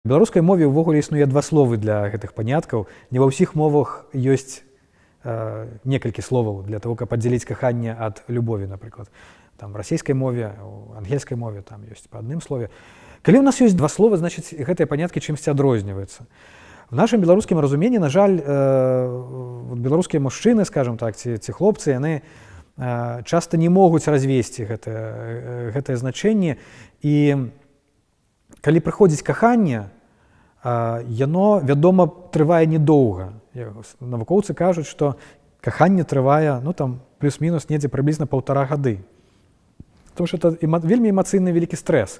беларускай мове ўвогуле існуе два словы для гэтых паняткаў. Не ва ўсіх мовах ёсць некалькі словаў для того, каб аддзяліць каханне ад любові, напрыклад. Там в расійскай мове, у ангельскай мове там ёсць па адным слове. Калі ў нас ёсць два слова, значыць, гэтыя паняткі чымсьці адрозніваюцца. В нашым беларускім разуменні, на жаль, беларускія мужчыны, скажем так, ці хлопцы, яны часта не могуць развесці гэтае значэнне. І калі прыходзіць каханне, яно, вядома, трывае недоўга. Навукоўцы кажуць, што каханне трывае, ну, там, плюс-мінус недзе прыблізна 1,5 гады. Тому што это вельмі эмацыйны вялікі стрэс.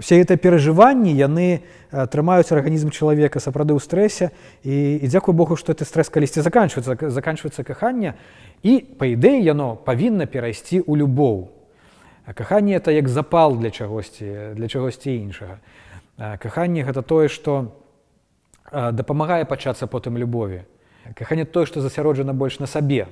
Усе гэтыя перажыванні, яны трымаюць арганізм чалавека сапраўды ў стрэсе, і дзякуй Богу, што гэты стрэс калісьці заканчваецца каханне, і, па ідэі, яно павінна перайсці ў любоў. Каханне – это як запал для чагосьці іншага. Каханне – гэта тое, што дапамагае пачацца потым любові. Каханне – тое, што засяроджана больш на сабе,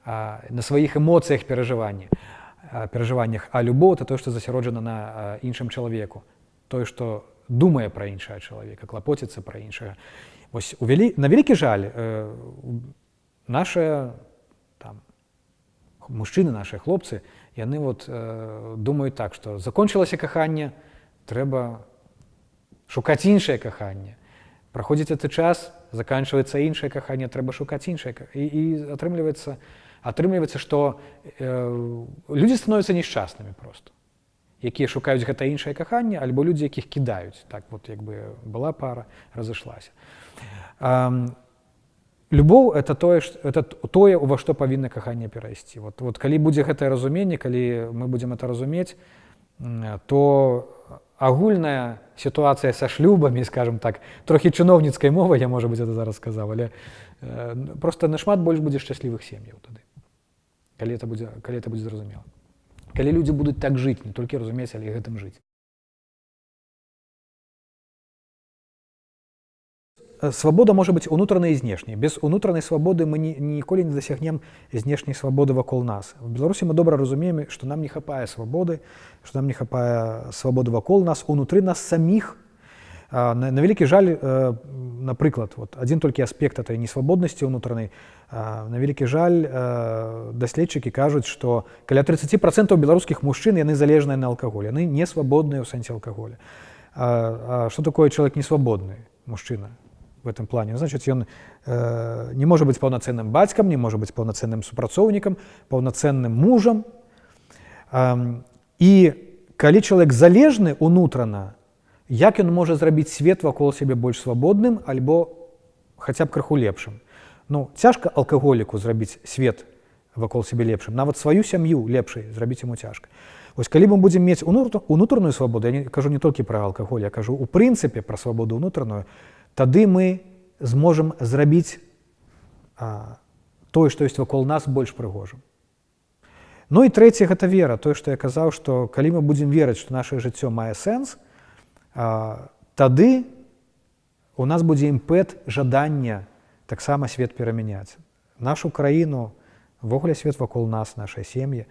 на сваіх эмоцыях, перажываннях, а любоў – это тое, што засяроджана на іншым чалавеку, тое, што думае пра іншага чалавека, клапоціцца пра іншага. Вось на вялікі жаль, нашыя мужчыны, нашыя хлопцы, яны думаюць так, што закончылася каханне, трэба шукаць іншае каханне. Праходзіць гэты час, заканчваецца іншае каханне, трэба шукаць іншае. І атрымліваецца, што людзі становяцца нешчаснымі проста, якія шукаюць гэта іншае каханне, альбо людзі, якіх кідаюць. Так, як бы была пара, разышлася. Любоў – это тое, ува што павінна каханне перайсці. Калі будзе гэтае разуменне, калі мы будзем это разумець, то агульная сітуацыя са шлюбамі, скажем так, трохі чыноўніцкай мовай, я, можа быць, это зараз сказаў, але проста нашмат больш будзе шчаслівых сем'яў тады, калі это будзе зразумела. Калі людзі будуць так жыць, не толькі разумець, але і гэтым жыць. Свабода можа быць унутранай і знешняй. Без унутранай свабоды мы ніколі не дасягнем знешняй свабоды вакол нас. В Беларусі мы добра разумеем, што нам не хапае свабоды, што нам не хапае свабоды вакол нас, унутры нас саміх. На вялікі жаль, напрыклад, адзін толькі аспект этой несвабоднасці унутранай, на вялікі жаль, даследчыкі кажуць, што каля 30% беларускіх мужчын яны залежныя на алкаголь, яны не свабодныя ў сэнсе алкаголя. Што такое чалавек несвабодны, мужчына? В этом плане. Значит, ён не можа быць паўнацэнным бацькам, не можа быць паўнацэнным супрацоўнікам, паўнацэнным мужам. І калі чалавек залежны унутрана, як ён можа зрабіць свет вакол сябе больш свабодным альбо хаця б крыху лепшым? Ну, цяжка алкаголіку зрабіць свет вакол сябе лепшым. Нават сваю сям'ю лепшай зрабіць яму цяжка. Вось калі мы будзем мець унутраную свабоду, я кажу не толькі пра алкаголь, я кажу у прынцыпе пра свабоду унутраную, тады мы зможам зрабіць тое, што ёсць вакол нас, больш прыгожым. Ну і трэцяе – гэта вера. Тое, што я казаў, што калі мы будзем верыць, што нашае жыццё мае сэнс, тады у нас будзе імпэт жадання таксама свет перамяняць. Нашу краіну, увогуле свет вакол нас, нашыя сем'і.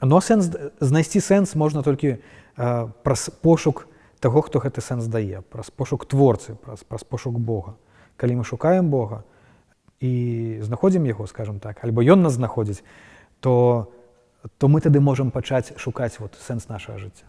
Но знайсці сэнс можна толькі праз пошук таго, хто гэты сэнс дае, праз пошук творцы, праз пошук Бога. Калі мы шукаем Бога і знаходзім яго, скажем так, альбо ён нас знаходзіць, то мы тады можам пачаць шукаць сэнс нашага жыцця.